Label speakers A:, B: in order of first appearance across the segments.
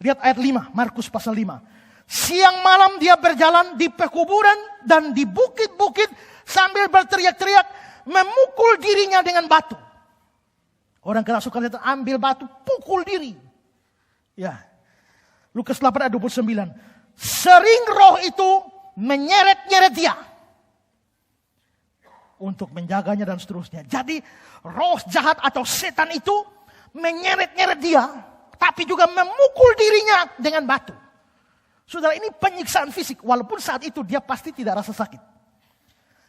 A: Lihat ayat 5, Markus pasal 5. Siang malam dia berjalan di pekuburan dan di bukit-bukit sambil berteriak-teriak, memukul dirinya dengan batu. Orang kerasukan itu ambil batu, pukul diri. Ya. Lukas 8 ayat 29. Sering roh itu menyeret-nyeret dia untuk menjaganya dan seterusnya. Jadi roh jahat atau setan itu menyeret-nyeret dia, tapi juga memukul dirinya dengan batu. Saudara, ini penyiksaan fisik. Walaupun saat itu dia pasti tidak rasa sakit.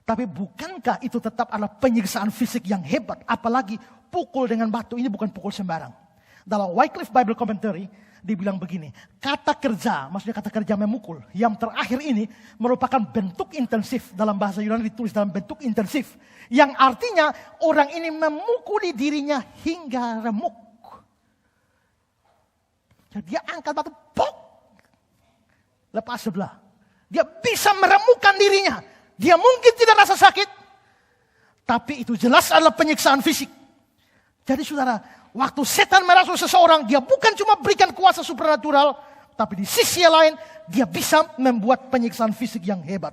A: Tapi bukankah itu tetap adalah penyiksaan fisik yang hebat? Apalagi pukul dengan batu. Ini bukan pukul sembarang. Dalam Wycliffe Bible Commentary, dibilang begini. Kata kerja, maksudnya kata kerja memukul. Yang terakhir ini merupakan bentuk intensif. Dalam bahasa Yunani ditulis dalam bentuk intensif. Yang artinya orang ini memukuli dirinya hingga remuk. Jadi dia angkat batu, pok! Lepas sebelah. Dia bisa meremukkan dirinya. Dia mungkin tidak rasa sakit. Tapi itu jelas adalah penyiksaan fisik. Jadi saudara, waktu setan merasuk seseorang, dia bukan cuma berikan kuasa supernatural. Tapi di sisi yang lain, dia bisa membuat penyiksaan fisik yang hebat.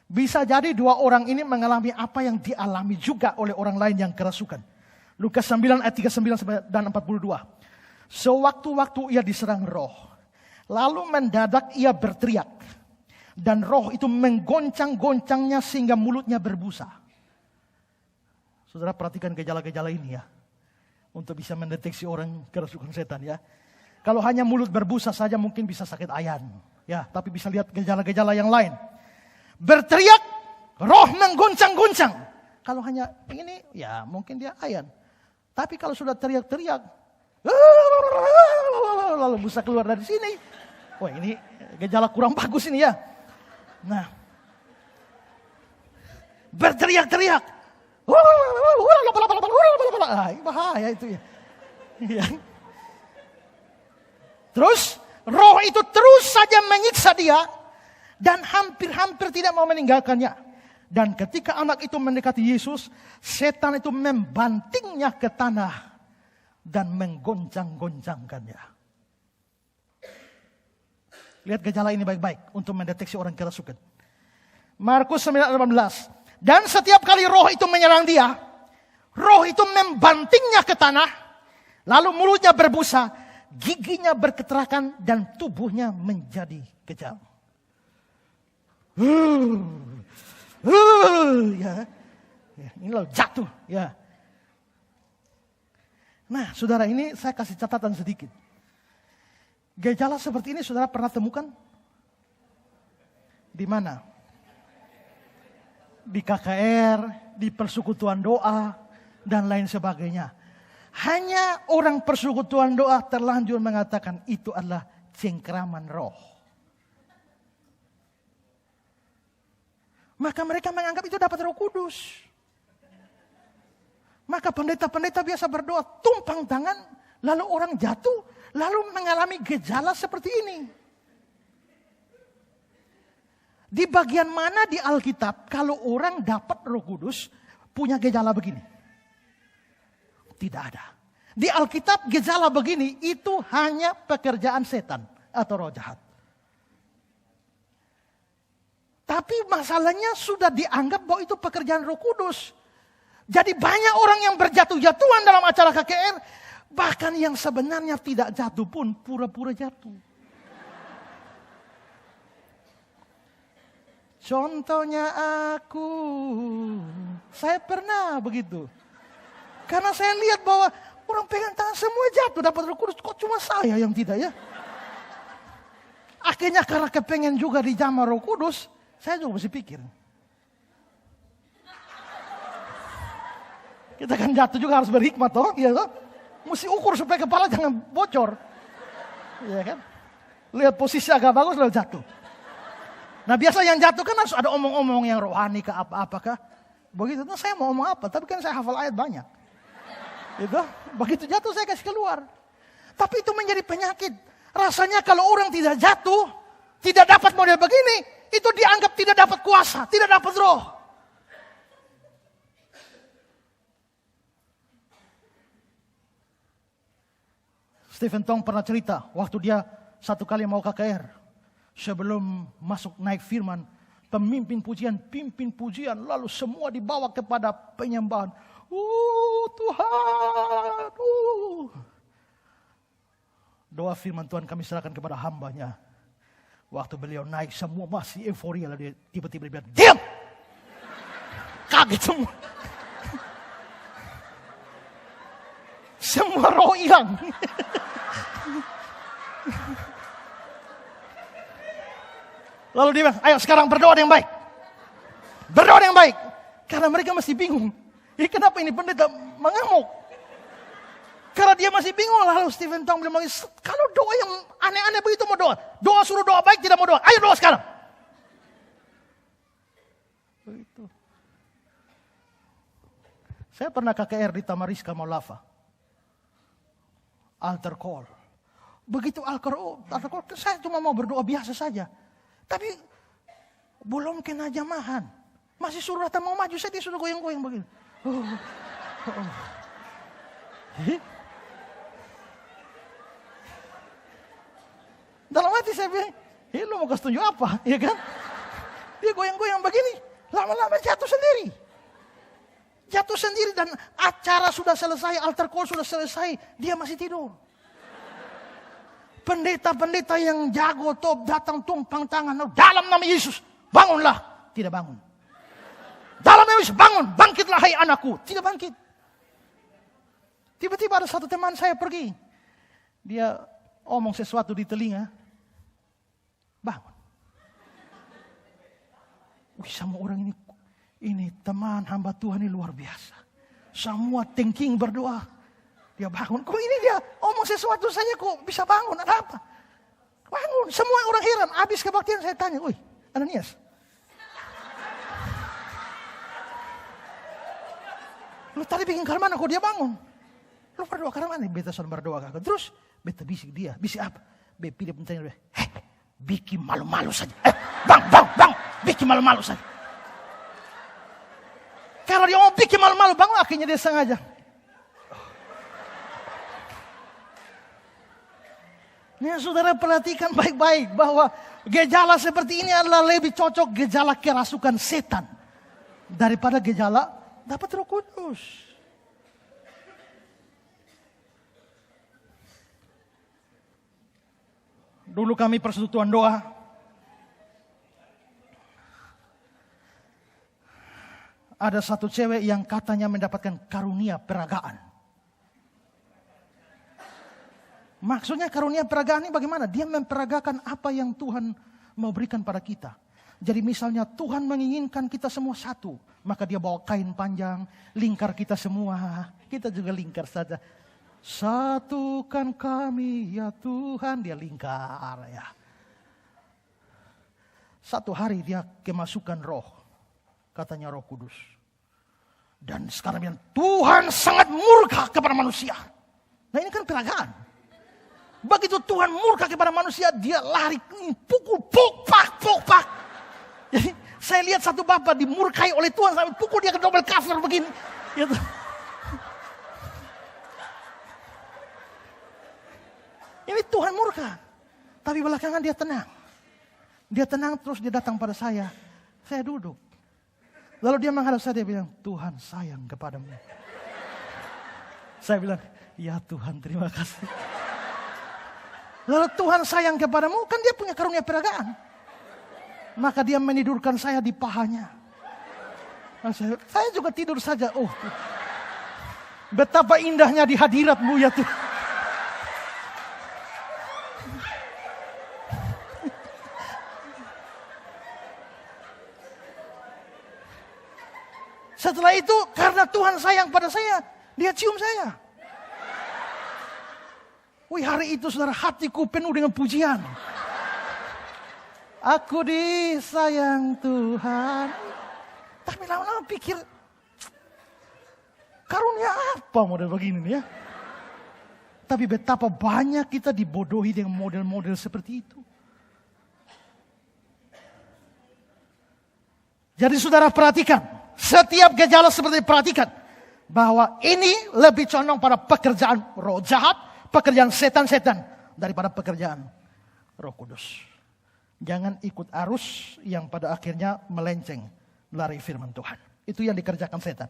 A: Bisa jadi dua orang ini mengalami apa yang dialami juga oleh orang lain yang kerasukan. Lukas 9 ayat 39 dan 42. Sewaktu-waktu ia diserang roh. Lalu mendadak ia berteriak. Dan roh itu menggoncang-goncangnya sehingga mulutnya berbusa. Saudara perhatikan gejala-gejala ini ya. Untuk bisa mendeteksi orang kerasukan setan ya. Kalau hanya mulut berbusa saja mungkin bisa sakit ayan. Ya, tapi bisa lihat gejala-gejala yang lain. Berteriak, roh menggoncang-goncang. Kalau hanya ini ya mungkin dia ayan. Tapi kalau sudah teriak-teriak, lalu busa keluar dari sini. Wah, ini gejala kurang bagus ini ya. Nah, berteriak-teriak. Bahaya itu ya. Terus roh itu terus saja menyiksa dia dan hampir-hampir tidak mau meninggalkannya. Dan ketika anak itu mendekati Yesus, setan itu membantingnya ke tanah dan menggoncang-goncangkannya. Lihat gejala ini baik-baik untuk mendeteksi orang kerasukan. Markus 9:18. Dan setiap kali roh itu menyerang dia, roh itu membantingnya ke tanah, lalu mulutnya berbusa, giginya berketerakan dan tubuhnya menjadi kejam. Ya, ini loh jatuh. Ya. Nah, saudara, ini saya kasih catatan sedikit. Gejala seperti ini saudara pernah temukan? Di mana? Di KKR, di persekutuan doa, dan lain sebagainya. Hanya orang persekutuan doa terlanjur mengatakan itu adalah cengkraman roh. Maka mereka menganggap itu dapat Roh Kudus. Maka pendeta-pendeta biasa berdoa, tumpang tangan, lalu orang jatuh, lalu mengalami gejala seperti ini. Di bagian mana di Alkitab kalau orang dapat Roh Kudus punya gejala begini? Tidak ada. Di Alkitab gejala begini itu hanya pekerjaan setan atau roh jahat. Tapi masalahnya sudah dianggap bahwa itu pekerjaan Roh Kudus. Jadi banyak orang yang berjatuh-jatuhan dalam acara KKR. Bahkan yang sebenarnya tidak jatuh pun pura-pura jatuh. Contohnya aku. Saya pernah begitu. Karena saya lihat bahwa orang pegang tangan semua jatuh dapat Roh Kudus. Kok cuma saya yang tidak ya? Akhirnya karena kepengen juga dijamah Roh Kudus. Saya juga mesti pikir. Kita kan jatuh juga harus berhikmat toh. Ya toh? Mesti ukur supaya kepala jangan bocor. Iya kan? Lihat posisi agak bagus lalu jatuh. Nah biasa yang jatuh kan harus ada omong-omong yang rohani ke apa-apakah. Begitu, nah, saya mau ngomong apa? Tapi kan saya hafal ayat banyak. Gitu. Begitu jatuh saya kasih keluar. Tapi itu menjadi penyakit. Rasanya kalau orang tidak jatuh, tidak dapat model begini, itu dianggap tidak dapat kuasa, tidak dapat roh. Stephen Tong pernah cerita, waktu dia satu kali mau KKR, sebelum masuk naik firman, pemimpin pujian, pimpin pujian, lalu semua dibawa kepada penyembahan. Tuhan, doa firman Tuhan kami serahkan kepada hambanya. Waktu beliau naik, semua masih euforia, lalu dia tiba-tiba bilang, diam! Kaget semua. Semua roh hilang. Lalu dia bilang, ayo sekarang berdoa yang baik. Berdoa yang baik. Karena mereka masih bingung. Kenapa ini pendeta mengamuk? Karena dia masih bingung. Lalu Stephen Tong bilang, kalau doa yang aneh-aneh begitu mau doa. Doa suruh doa baik, tidak mau doa. Ayo doa sekarang. Begitu. Saya pernah KKR di Tamariska Maulava. Altar call. Begitu altar call, saya cuma mau berdoa biasa saja. Tapi belum kena jamahan. Masih suruh datang mau maju, saya disuruh goyang-goyang begini. Dalam hati saya bilang, lu mau kasih tunjuk apa? Ya kan? Dia goyang-goyang begini, lama-lama jatuh sendiri. Jatuh sendiri dan acara sudah selesai, altar call sudah selesai, dia masih tidur. Pendeta-pendeta yang jago top datang tumpang tangan, dalam nama Yesus, bangunlah. Tidak bangun. Dalam nama Yesus, bangun, bangkitlah hai anakku. Tidak bangkit. Tiba-tiba ada satu teman saya pergi. Dia omong sesuatu di telinga. Bangun. Sama orang ini teman hamba Tuhan ini luar biasa. Semua thinking berdoa. Dia bangun. Kok ini dia omong sesuatu saja kok bisa bangun? Ada apa? Bangun. Semua orang heran. Habis kebaktian saya tanya. Woi, Ananias. Lu tadi bikin kamar mana kok dia bangun? Lu berdoa karena mana? Beta sudah berdoa. Terus beta bisik dia. Bisik apa? Beta dia bertanya. Bikin malu-malu saja. Bang. Bikin malu-malu saja. Kalau dia mau bikin malu-malu bangun, akhirnya dia sengaja. Nah, saudara perhatikan baik-baik bahwa gejala seperti ini adalah lebih cocok gejala kerasukan setan daripada gejala dapat Roh Kudus. Dulu kami persekutuan doa. Ada satu cewek yang katanya mendapatkan karunia peragaan. Maksudnya karunia peragaan ini bagaimana? Dia memperagakan apa yang Tuhan mau berikan pada kita. Jadi misalnya Tuhan menginginkan kita semua satu. Maka dia bawa kain panjang, lingkar kita semua. Kita juga lingkar saja. Satukan kami ya Tuhan, dia lingkar ya. Satu hari dia kemasukan roh. Katanya Roh Kudus. Dan sekarang bilang, Tuhan sangat murka kepada manusia. Nah ini kan peragaan. Begitu Tuhan murka kepada manusia, dia lari, pukul, pok-pak. Jadi saya lihat satu bapak dimurkai oleh Tuhan sampai pukul dia ke double cover begini. Gitu. Ini Tuhan murka. Tapi belakangan dia tenang. Dia tenang terus dia datang pada saya. Saya duduk. Lalu dia menghadap saya, dia bilang, Tuhan sayang kepadamu. Saya bilang, ya Tuhan terima kasih. Lalu Tuhan sayang kepadamu, kan dia punya karunia peragaan. Maka dia menidurkan saya di pahanya. Saya juga tidur saja. Oh, betapa indahnya di hadiratmu ya Tuhan. Setelah itu karena Tuhan sayang pada saya, dia cium saya. Wih, hari itu saudara, hatiku penuh dengan pujian. Aku disayang Tuhan. Tapi lama-lama pikir, karunia apa model begini nih ya? Tapi betapa banyak kita dibodohi dengan model-model seperti itu. Jadi saudara perhatikan, setiap gejala seperti perhatikan. Bahwa ini lebih condong pada pekerjaan roh jahat, pekerjaan setan-setan daripada pekerjaan Roh Kudus. Jangan ikut arus yang pada akhirnya melenceng dari firman Tuhan. Itu yang dikerjakan setan.